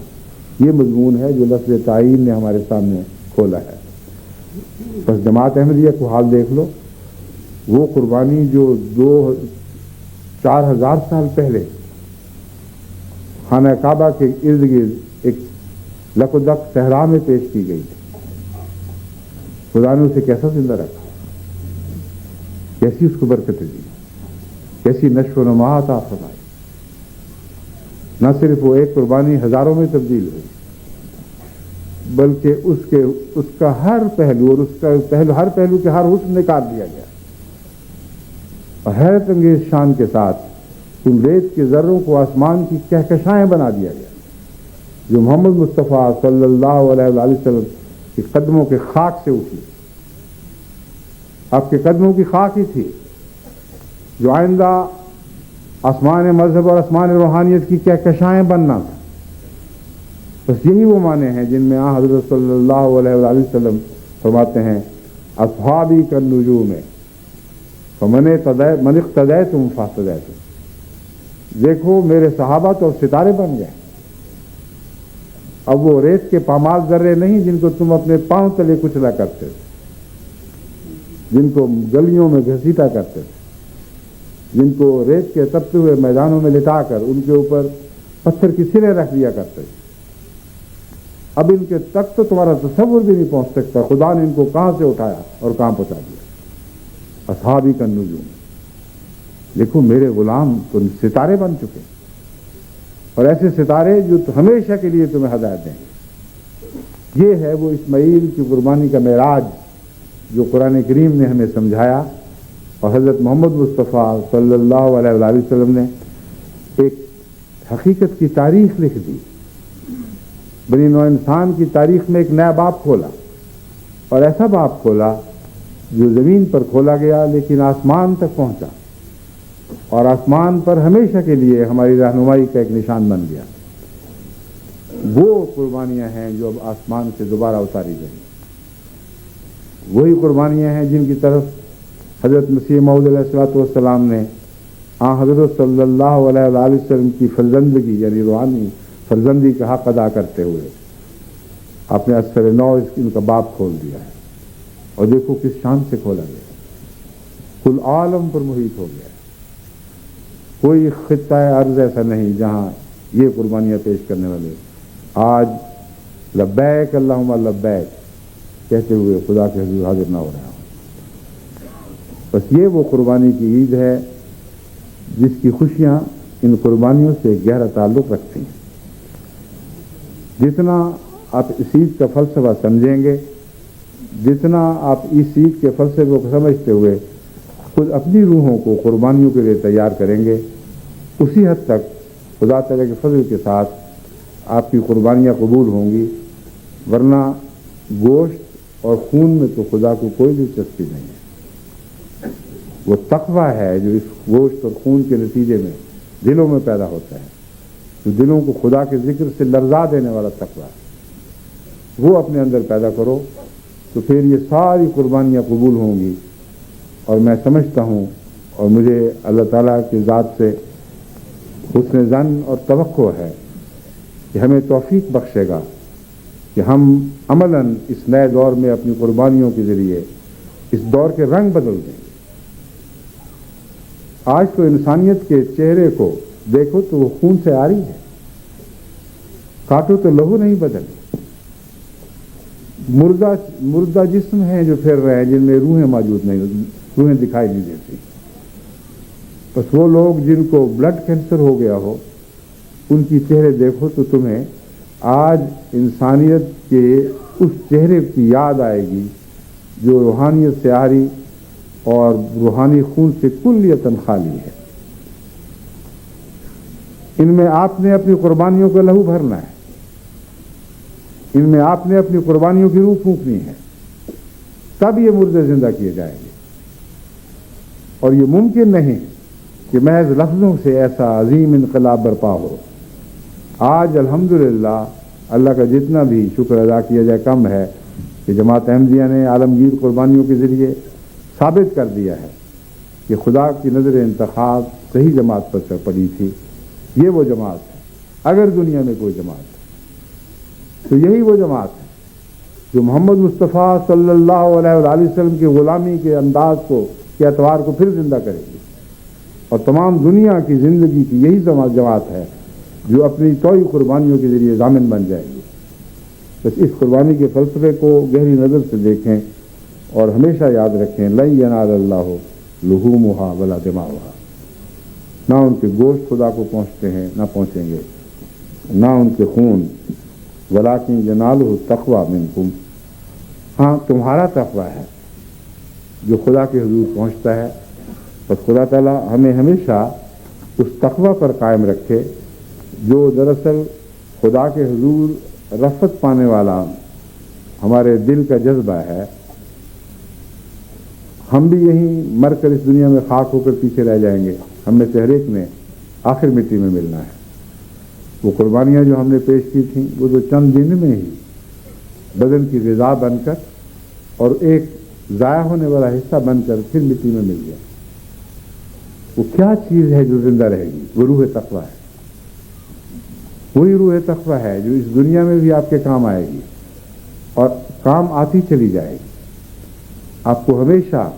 یہ مضمون ہے جو لفظ تعین نے ہمارے سامنے کھولا ہے۔ بس جماعت احمدیہ کو حال دیکھ لو، وہ قربانی جو 4,000 سال پہلے خانہ کعبہ کے ارد گرد ایک لک و دک صحرا میں پیش کی گئی تھی، خدا نے اسے کیسا زندہ رکھا، کیسی اس کو برکتیں دی، کیسی نشو و نما عطا فرمائی۔ نہ صرف وہ ایک قربانی ہزاروں میں تبدیل ہوئی بلکہ اس کا ہر پہلو اور ہر پہلو کے ہر حسن نکال دیا گیا، اور حیرت انگیز شان کے ساتھ ان ریت کے ذروں کو آسمان کی کہکشائیں بنا دیا گیا، جو محمد مصطفیٰ صلی اللہ علیہ وآلہ وسلم کے قدموں کے خاک سے اٹھی، آپ کے قدموں کی خاک ہی تھی جو آئندہ آسمان مذہب اور آسمان روحانیت کی کہکشائیں بننا تھا۔ بس یہی وہ معنی ہیں جن میں حضرت صلی اللہ علیہ وآلہ وسلم فرماتے ہیں، اصحابی کالنجوم فمن اقتدیتم فاہتدیتم، دیکھو میرے صحابہ تو ستارے بن گئے، اب وہ ریت کے پامال ذرے نہیں جن کو تم اپنے پاؤں تلے کچلا کرتے تھے، جن کو گلیوں میں گھسیٹا کرتے تھے، جن کو ریت کے تپتے ہوئے میدانوں میں لٹا کر ان کے اوپر پتھر کی سریں رکھ دیا کرتے تھے، اب ان کے تک تو تمہارا تصور بھی نہیں پہنچ سکتا خدا نے ان کو کہاں سے اٹھایا اور کہاں پہنچا دیا۔ اصحابی کا نجوم، دیکھو میرے غلام تو ستارے بن چکے، اور ایسے ستارے جو ہمیشہ کے لیے تمہیں ہدایت دیں گے۔ یہ ہے وہ اسماعیل کی قربانی کا معراج جو قرآن کریم نے ہمیں سمجھایا، اور حضرت محمد مصطفیٰ صلی اللہ علیہ وآلہ وسلم نے ایک حقیقت کی تاریخ لکھ دی، بنی نوع انسان کی تاریخ میں ایک نیا باب کھولا، اور ایسا باب کھولا جو زمین پر کھولا گیا لیکن آسمان تک پہنچا، اور آسمان پر ہمیشہ کے لیے ہماری رہنمائی کا ایک نشان بن گیا۔ وہ قربانیاں ہیں جو اب آسمان سے دوبارہ اتاری گئی، وہی قربانیاں ہیں جن کی طرف حضرت مسیح موعود علیہ الصلوۃ والسلام نے حضرت صلی اللہ علیہ وآلہ وسلم کی فرزندگی یعنی روحانی فرزندی کا حق ادا کرتے ہوئے اپنے اثر نو ان کا باب کھول دیا ہے، اور دیکھو کس شان سے کھولا گیا، کل عالم پر محیط ہو گیا ہے۔ کوئی خطہ ارض ایسا نہیں جہاں یہ قربانیاں پیش کرنے والے آج لبیک اللہم لبیک کہتے ہوئے خدا کے حضور حاضر نہ ہو رہا ہوں۔ بس یہ وہ قربانی کی عید ہے جس کی خوشیاں ان قربانیوں سے گہرا تعلق رکھتی ہیں۔ جتنا آپ اس عید کا فلسفہ سمجھیں گے، جتنا آپ اس عید کے فلسفے کو سمجھتے ہوئے خود اپنی روحوں کو قربانیوں کے لیے تیار کریں گے، اسی حد تک خدا تعالیٰ کے فضل کے ساتھ آپ کی قربانیاں قبول ہوں گی، ورنہ گوشت اور خون میں تو خدا کو کوئی دلچسپی نہیں ہے۔ وہ تقویٰ ہے جو اس گوشت اور خون کے نتیجے میں دلوں میں پیدا ہوتا ہے، جو دلوں کو خدا کے ذکر سے لرزا دینے والا تقویٰ ہے، وہ اپنے اندر پیدا کرو تو پھر یہ ساری قربانیاں قبول ہوں گی۔ اور میں سمجھتا ہوں اور مجھے اللہ تعالیٰ کی ذات سے حسن ظن اور توقع ہے کہ ہمیں توفیق بخشے گا کہ ہم عملاً اس نئے دور میں اپنی قربانیوں کے ذریعے اس دور کے رنگ بدل دیں گے۔ آج تو انسانیت کے چہرے کو دیکھو تو وہ خون سے آری ہے، کاٹو تو لہو نہیں بدلے، مردہ جسم ہیں جو پھر رہے ہیں جن میں روحیں موجود نہیں، روحیں دکھائی نہیں دیتی۔ بس وہ لوگ جن کو بلڈ کینسر ہو گیا ہو ان کی چہرے دیکھو تو تمہیں آج انسانیت کے اس چہرے کی یاد آئے گی جو روحانیت سے آری اور روحانی خون سے کلیتاً خالی ہے۔ ان میں آپ نے اپنی قربانیوں کا لہو بھرنا ہے، ان میں آپ نے اپنی قربانیوں کی روح پھونکنی ہے، تب یہ مردے زندہ کیے جائیں گے۔ اور یہ ممکن نہیں کہ محض لفظوں سے ایسا عظیم انقلاب برپا ہو۔ آج الحمدللہ اللہ کا جتنا بھی شکر ادا کیا جائے کم ہے کہ جماعت احمدیہ نے عالمگیر قربانیوں کے ذریعے ثابت کر دیا ہے کہ خدا کی نظر انتخاب صحیح جماعت پر پڑی تھی۔ یہ وہ جماعت ہے، اگر دنیا میں کوئی جماعت ہے تو یہی وہ جماعت ہے جو محمد مصطفیٰ صلی اللہ علیہ وآلہ وسلم کی غلامی کے انداز کو کے اعتبار کو پھر زندہ کرے گی، اور تمام دنیا کی زندگی کی یہی جماعت ہے جو اپنی توئی قربانیوں کے ذریعے ضامن بن جائے گی۔ بس اس قربانی کے فلسفے کو گہری نظر سے دیکھیں اور ہمیشہ یاد رکھیں، لن ینال اللہ لحومھا ولا دماؤھا، نہ ان کے گوشت خدا کو پہنچتے ہیں نہ پہنچیں گے، نہ ان کے خون، ولکن ینالہ التقویٰ منکم، ہاں تمہارا تقویٰ ہے جو خدا کے حضور پہنچتا ہے۔ بس خدا تعالیٰ ہمیں ہمیشہ اس تقویٰ پر قائم رکھے جو دراصل خدا کے حضور رفعت پانے والا ہمارے دل کا جذبہ ہے۔ ہم بھی یہیں مر کر اس دنیا میں خاک ہو کر پیچھے رہ جائیں گے، ہم میں سے ہر ایک نے آخر مٹی میں ملنا ہے۔ وہ قربانیاں جو ہم نے پیش کی تھیں وہ تو چند دن میں ہی بدن کی غذا بن کر اور ایک ضائع ہونے والا حصہ بن کر پھر مٹی میں مل گیا۔ وہ کیا چیز ہے جو زندہ رہے گی؟ وہ روح تقویٰ ہے، وہی روح تقویٰ ہے جو اس دنیا میں بھی آپ کے کام آئے گی اور کام آتی چلی جائے گی. آپ کو ہمیشہ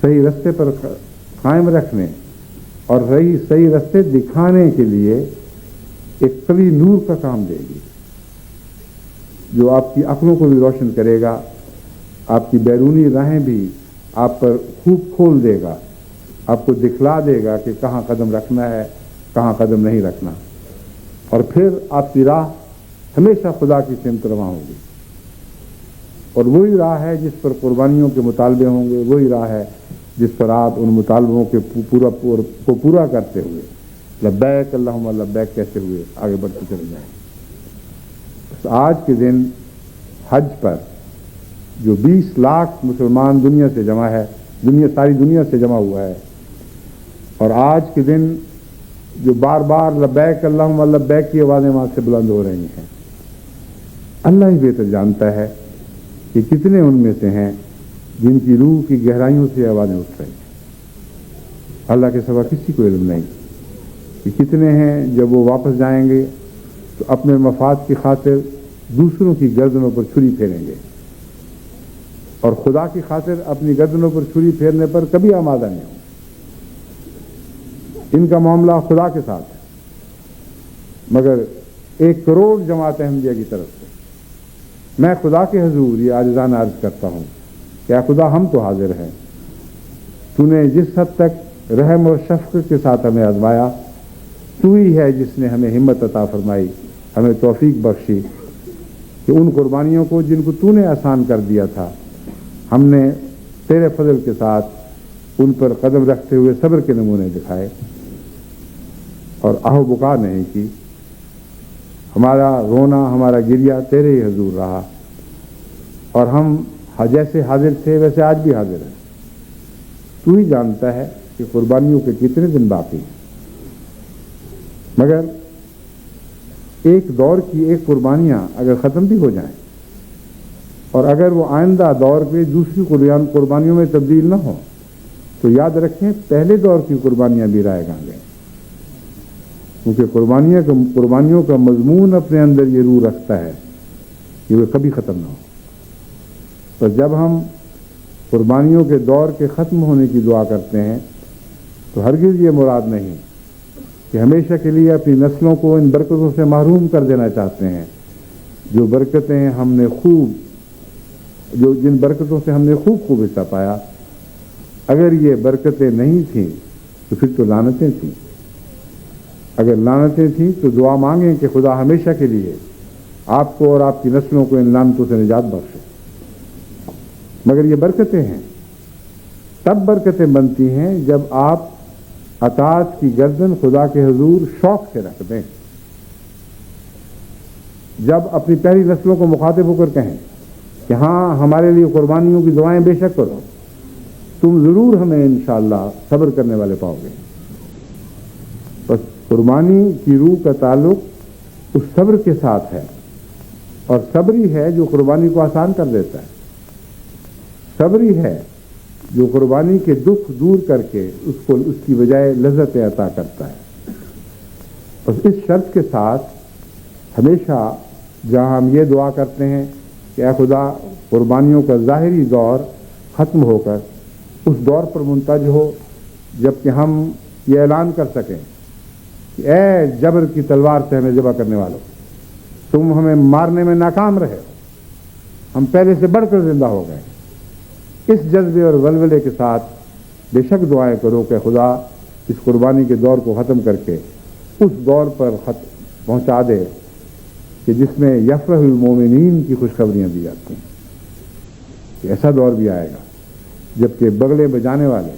صحیح رستے پر قائم رکھنے اور صحیح رستے دکھانے کے لیے ایک قوی نور کا کام دے گی جو آپ کی عقلوں کو بھی روشن کرے گا, آپ کی بیرونی راہیں بھی آپ پر خوب کھول دے گا, آپ کو دکھلا دے گا کہ کہاں قدم رکھنا ہے, کہاں قدم نہیں رکھنا. اور پھر آپ کی راہ ہمیشہ خدا کی سمت رواں ہوگی, اور وہی راہ ہے جس پر قربانیوں کے مطالبے ہوں گے, وہی راہ ہے جس پر آپ ان مطالبوں کے پورا کرتے ہوئے لبیک اللہم لبیک کہتے ہوئے آگے بڑھتے چلے جائیں. آج کے دن حج پر جو 20 لاکھ مسلمان دنیا سے جمع ہے, ساری دنیا سے جمع ہوا ہے, اور آج کے دن جو بار بار لبیک اللہم لبیک کی آوازیں وہاں سے بلند ہو رہی ہیں, اللہ ہی بہتر جانتا ہے کہ کتنے ان میں سے ہیں جن کی روح کی گہرائیوں سے آوازیں اٹھ رہی ہیں. اللہ کے سوا کسی کو علم نہیں کہ کتنے ہیں جب وہ واپس جائیں گے تو اپنے مفاد کی خاطر دوسروں کی گردنوں پر چھری پھیریں گے, اور خدا کی خاطر اپنی گردنوں پر چھری پھیرنے پر کبھی آمادہ نہیں ہوں. ان کا معاملہ خدا کے ساتھ ہے, مگر 1 کروڑ جماعت احمدیہ کی طرف سے میں خدا کے حضور یہ عاجزانہ عرض کرتا ہوں کہ اے خدا ہم تو حاضر ہیں, تو نے جس حد تک رحم اور شفقت کے ساتھ ہمیں آزمایا, تو ہی ہے جس نے ہمیں ہمت عطا فرمائی, ہمیں توفیق بخشی کہ ان قربانیوں کو جن کو تو نے آسان کر دیا تھا ہم نے تیرے فضل کے ساتھ ان پر قدم رکھتے ہوئے صبر کے نمونے دکھائے اور آہ بکا نہیں کی. ہمارا رونا, ہمارا گریا تیرے ہی حضور رہا, اور ہم جیسے حاضر تھے ویسے آج بھی حاضر ہیں. تو ہی جانتا ہے کہ قربانیوں کے کتنے دن باقی ہیں, مگر ایک دور کی ایک قربانیاں اگر ختم بھی ہو جائیں اور اگر وہ آئندہ دور پہ دوسری قربانیوں میں تبدیل نہ ہو تو یاد رکھیں پہلے دور کی قربانیاں بھی رائے گاں گئے, کیونکہ قربانیوں کا مضمون اپنے اندر یہ روح رکھتا ہے کہ وہ کبھی ختم نہ ہو. تو جب ہم قربانیوں کے دور کے ختم ہونے کی دعا کرتے ہیں تو ہرگز یہ مراد نہیں کہ ہمیشہ کے لیے اپنی نسلوں کو ان برکتوں سے محروم کر دینا چاہتے ہیں جو برکتیں ہم نے جن برکتوں سے ہم نے خوب حصہ پایا. اگر یہ برکتیں نہیں تھیں تو پھر تو لعنتیں تھیں, اگر لعنتیں تھیں تو دعا مانگیں کہ خدا ہمیشہ کے لیے آپ کو اور آپ کی نسلوں کو ان لعنتوں سے نجات بخشے. مگر یہ برکتیں ہیں, تب برکتیں بنتی ہیں جب آپ اطاعت کی گردن خدا کے حضور شوق سے رکھ دیں, جب اپنی پہلی نسلوں کو مخاطب ہو کر کہیں کہ ہاں ہمارے لیے قربانیوں کی دعائیں بے شک کرو, تم ضرور ہمیں انشاءاللہ صبر کرنے والے پاؤ گے. بس قربانی کی روح کا تعلق اس صبر کے ساتھ ہے, اور صبر ہی ہے جو قربانی کو آسان کر دیتا ہے, صبر ہی ہے جو قربانی کے دکھ دور کر کے اس کی بجائے لذت عطا کرتا ہے. بس اس شرط کے ساتھ ہمیشہ جہاں ہم یہ دعا کرتے ہیں کہ اے خدا قربانیوں کا ظاہری دور ختم ہو کر اس دور پر منتج ہو جب کہ ہم یہ اعلان کر سکیں کہ اے جبر کی تلوار سے ہمیں ذبح کرنے والوں, تم ہمیں مارنے میں ناکام رہے, ہم پہلے سے بڑھ کر زندہ ہو گئے. اس جذبے اور ولولے کے ساتھ بے شک دعائیں کرو کہ خدا اس قربانی کے دور کو ختم کر کے اس دور پر پہنچا دے کہ جس میں یفرح المومنین کی خوشخبریاں دی جاتی ہیں. کہ ایسا دور بھی آئے گا جبکہ بغلے بجانے والے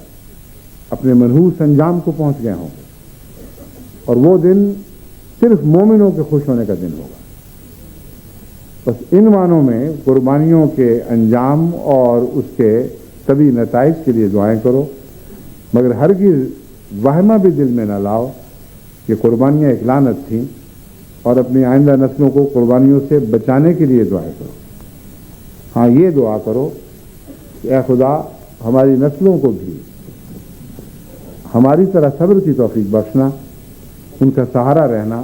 اپنے منحوس انجام کو پہنچ گئے ہوں گے, اور وہ دن صرف مومنوں کے خوش ہونے کا دن ہوگا. بس ان معنوں میں قربانیوں کے انجام اور اس کے طبی نتائج کے لیے دعائیں کرو, مگر ہرگز وہمہ بھی دل میں نہ لاؤ کہ قربانیاں ایک لعنت تھیں, اور اپنی آئندہ نسلوں کو قربانیوں سے بچانے کے لیے دعائیں کرو. ہاں یہ دعا کرو کہ اے خدا ہماری نسلوں کو بھی ہماری طرح صبر کی توفیق بخشنا, ان کا سہارا رہنا,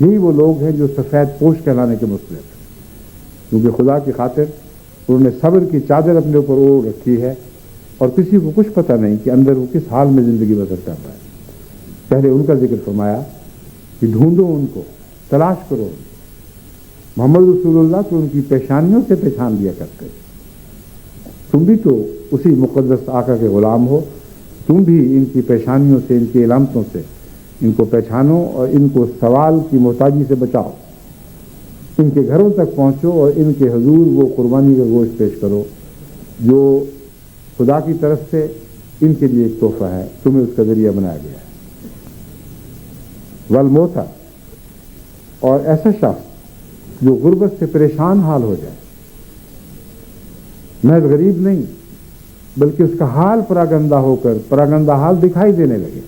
یہی وہ لوگ ہیں جو سفید پوش کہلانے کے مستحق ہیں، کیونکہ خدا کی خاطر انہوں نے صبر کی چادر اپنے اوپر اوڑھ رکھی ہے اور کسی کو کچھ پتہ نہیں کہ اندر وہ کس حال میں زندگی بسر کر رہا ہے۔ پہلے ان کا ذکر فرمایا کہ ڈھونڈو ان کو، تلاش کرو۔ محمد رسول اللہ تو ان کی پیشانیوں سے پہچان لیا کرتے، تم بھی تو اسی مقدس آقا کے غلام ہو، تم بھی ان کی پیشانیوں سے، ان کی علامتوں سے ان کو پہچانو اور ان کو سوال کی محتاجی سے بچاؤ۔ ان کے گھروں تک پہنچو اور ان کے حضور وہ قربانی کا گوشت پیش کرو جو خدا کی طرف سے ان کے لیے ایک تحفہ ہے، تمہیں اس کا ذریعہ بنایا گیا ہے۔ والموتا، اور ایسا شخص جو غربت سے پریشان حال ہو جائے، محض غریب نہیں بلکہ اس کا حال پراگندہ ہو کر پراگندہ حال دکھائی دینے لگے،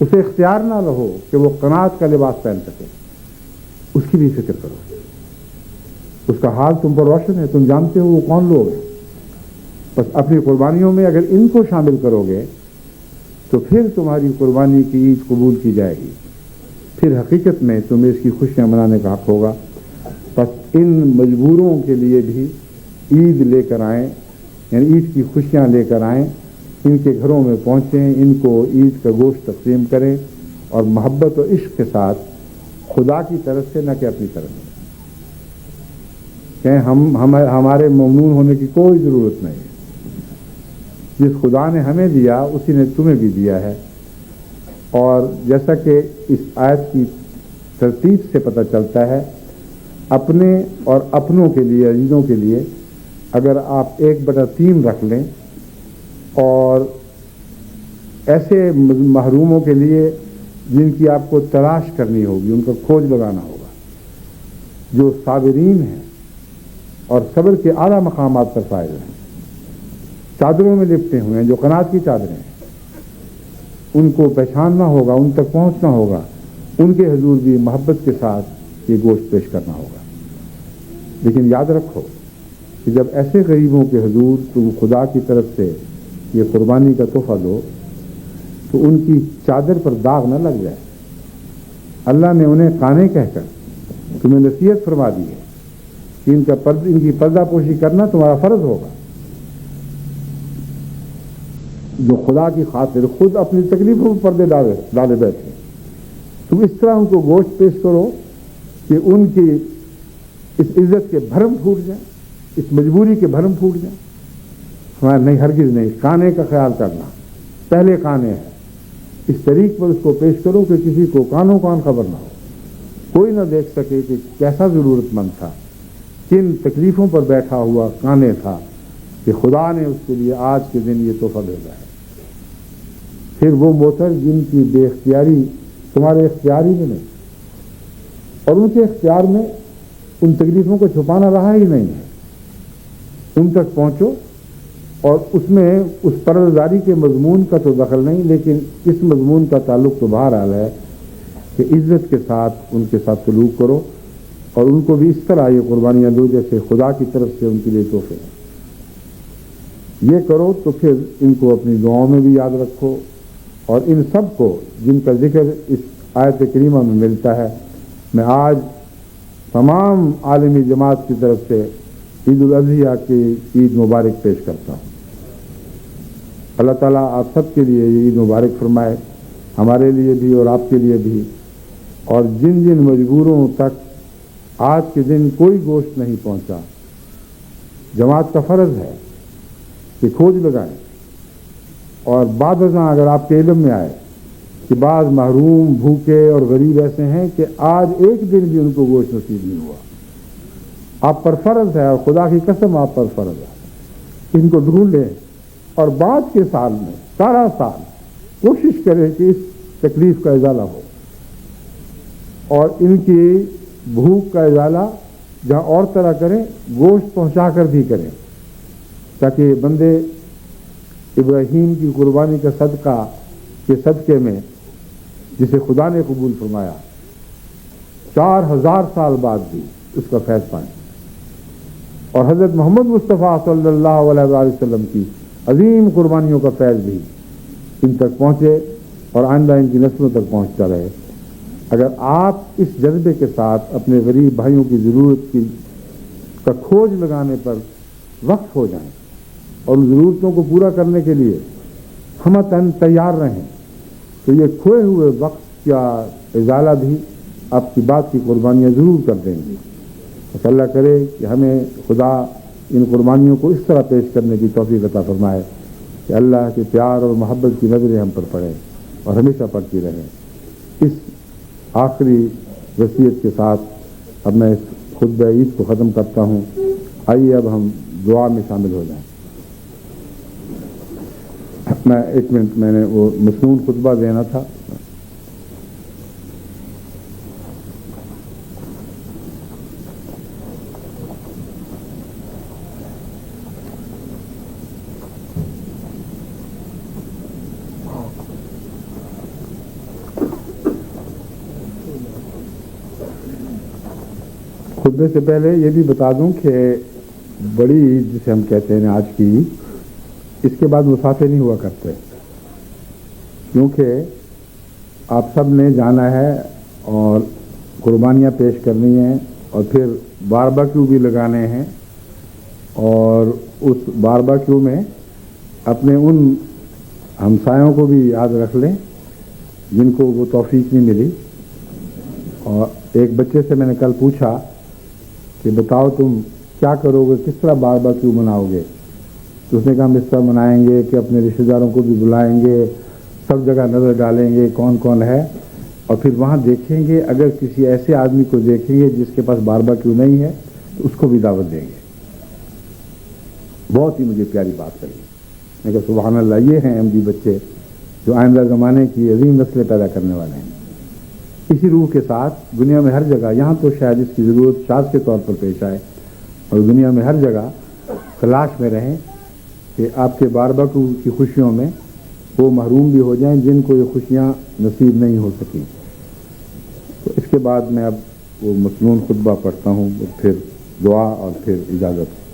اسے اختیار نہ رہو کہ وہ قناعت کا لباس پہن سکے، اس کی بھی فکر کرو۔ اس کا حال تم پر روشن ہے، تم جانتے ہو وہ کون لوگ ہیں۔ بس اپنی قربانیوں میں اگر ان کو شامل کرو گے تو پھر تمہاری قربانی کی عید قبول کی جائے گی، پھر حقیقت میں تمہیں اس کی خوشیاں منانے کا حق ہوگا۔ بس ان مجبوروں کے لیے بھی عید لے کر آئیں، یعنی عید کی خوشیاں لے کر آئیں، ان کے گھروں میں پہنچیں، ان کو عید کا گوشت تقسیم کریں اور محبت و عشق کے ساتھ خدا کی طرف سے، نہ کہ اپنی طرف سے، کہ ہمارے ممنون ہونے کی کوئی ضرورت نہیں ہے۔ جس خدا نے ہمیں دیا اسی نے تمہیں بھی دیا ہے۔ اور جیسا کہ اس آیت کی ترتیب سے پتہ چلتا ہے، اپنے اور اپنوں کے لیے، عزیزوں کے لیے اگر آپ 1/3 رکھ لیں اور ایسے محروموں کے لیے جن کی آپ کو تلاش کرنی ہوگی، ان کا کھوج لگانا ہوگا، جو صابرین ہیں اور صبر کے اعلیٰ مقامات پر فائز ہیں، چادروں میں لپٹے ہوئے ہیں جو قناعت کی چادریں ہیں، ان کو پہچاننا ہوگا، ان تک پہنچنا ہوگا، ان کے حضور بھی محبت کے ساتھ یہ گوشت پیش کرنا ہوگا۔ لیکن یاد رکھو کہ جب ایسے غریبوں کے حضور تم خدا کی طرف سے یہ قربانی کا تحفہ دو تو ان کی چادر پر داغ نہ لگ جائے۔ اللہ نے انہیں قانے کہہ کر تمہیں نصیحت فرما دی ہے کہ ان کی پردہ پوشی کرنا تمہارا فرض ہوگا۔ جو خدا کی خاطر خود اپنی تکلیفوں پر پردے ڈالے بیٹھے، تم اس طرح ان کو گوشت پیش کرو کہ ان کی اس عزت کے بھرم پھوٹ جائیں، اس مجبوری کے بھرم پھوٹ جائیں۔ ہمارا نہیں، ہرگز نہیں، کانے کا خیال کرنا، پہلے کانے ہے، اس طریق پر اس کو پیش کرو کہ کسی کو کانوں کان خبر نہ ہو، کوئی نہ دیکھ سکے کہ کیسا ضرورت مند تھا، کن تکلیفوں پر بیٹھا ہوا کانے تھا کہ خدا نے اس کے لیے آج کے دن یہ تحفہ بھیجا ہے۔ پھر وہ موتر جن کی بے اختیاری تمہارے اختیاری میں نہیں، اور ان کے اختیار میں ان تکلیفوں کو چھپانا رہا ہی نہیں ہے، ان تک پہنچو، اور اس میں اس پردہ کے مضمون کا تو دخل نہیں، لیکن اس مضمون کا تعلق تو بہرحال ہے کہ عزت کے ساتھ ان کے ساتھ سلوک کرو اور ان کو بھی اس طرح یہ قربانیاں دو جیسے خدا کی طرف سے ان کے لیے تحفے ہیں۔ یہ کرو تو پھر ان کو اپنی دعاؤں میں بھی یاد رکھو، اور ان سب کو جن کا ذکر اس آیت کریمہ میں ملتا ہے، میں آج تمام عالمی جماعت کی طرف سے عید الاضحیٰ کی عید مبارک پیش کرتا ہوں۔ اللہ تعالیٰ آپ سب کے لیے یہ عید مبارک فرمائے، ہمارے لیے بھی اور آپ کے لیے بھی۔ اور جن جن مجبوروں تک آج کے دن کوئی گوشت نہیں پہنچا، جماعت کا فرض ہے کہ کھوج لگائیں، اور بعد ازاں اگر آپ کے علم میں آئے کہ بعض محروم، بھوکے اور غریب ایسے ہیں کہ آج ایک دن بھی ان کو گوشت نصیب نہیں ہوا، آپ پر فرض ہے، اور خدا کی قسم آپ پر فرض ہے، ان کو ڈھونڈ لیں اور بعد کے سال میں سارا سال کوشش کریں کہ اس تکلیف کا ازالہ ہو، اور ان کی بھوک کا ازالہ جہاں اور طرح کریں، گوشت پہنچا کر بھی کریں، تاکہ بندے ابراہیم کی قربانی کا صدقہ کے صدقے میں جسے خدا نے قبول فرمایا 4000 سال بعد بھی اس کا فیض پائیں، اور حضرت محمد مصطفیٰ صلی اللہ علیہ وآلہ وسلم کی عظیم قربانیوں کا فیض بھی ان تک پہنچے اور آئندہ ان کی نسلوں تک پہنچتا رہے۔ اگر آپ اس جذبے کے ساتھ اپنے غریب بھائیوں کی ضرورت کا کھوج لگانے پر وقف ہو جائیں اور ان ضرورتوں کو پورا کرنے کے لیے ہمتاً تیار رہیں تو یہ کھوئے ہوئے وقت کا ازالہ بھی آپ کی بات کی قربانیاں ضرور کر دیں گی. تو اللہ کرے کہ ہمیں خدا ان قربانیوں کو اس طرح پیش کرنے کی توفیق عطا فرمائے کہ اللہ کے پیار اور محبت کی نظریں ہم پر پڑیں اور ہمیشہ پڑتی رہیں. اس آخری وصیت کے ساتھ اب میں اس خطبہ عید کو ختم کرتا ہوں. آئیے اب ہم دعا میں شامل ہو جائیں. میں ایک منٹ میں نے وہ مسنون خطبہ دینا تھا. خطبے سے پہلے یہ بھی بتا دوں کہ بڑی عید جسے ہم کہتے ہیں آج کی عید، اس کے بعد مسافر نہیں ہوا کرتے، کیونکہ آپ سب نے جانا ہے اور قربانیاں پیش کرنی ہیں اور پھر باربیکیو بھی لگانے ہیں، اور اس باربیکیو میں اپنے ان ہمسایوں کو بھی یاد رکھ لیں جن کو وہ توفیق نہیں ملی. اور ایک بچے سے میں نے کل پوچھا کہ بتاؤ تم کیا کرو گے، کس طرح باربیکیو مناؤ گے؟ تو اس نے کہا ہم اس طرح منائیں گے کہ اپنے رشتہ داروں کو بھی بلائیں گے، سب جگہ نظر ڈالیں گے کون کون ہے، اور پھر وہاں دیکھیں گے اگر کسی ایسے آدمی کو دیکھیں گے جس کے پاس باربیکیو نہیں ہے تو اس کو بھی دعوت دیں گے. بہت ہی مجھے پیاری بات کری. میں کہا سبحان اللہ، یہ ہیں احمدی بچے جو آئندہ زمانے کی عظیم نسلیں پیدا کرنے والے ہیں. اسی روح کے ساتھ دنیا میں ہر جگہ، یہاں تو شاید اس کی ضرورت شاذ کے طور پر پیش آئے، اور دنیا میں ہر جگہ تلاش میں رہیں کہ آپ کے باربیکیو کی خوشیوں میں وہ محروم بھی ہو جائیں جن کو یہ خوشیاں نصیب نہیں ہو سکیں. تو اس کے بعد میں اب وہ مسنون خطبہ پڑھتا ہوں، پھر دعا اور پھر اجازت.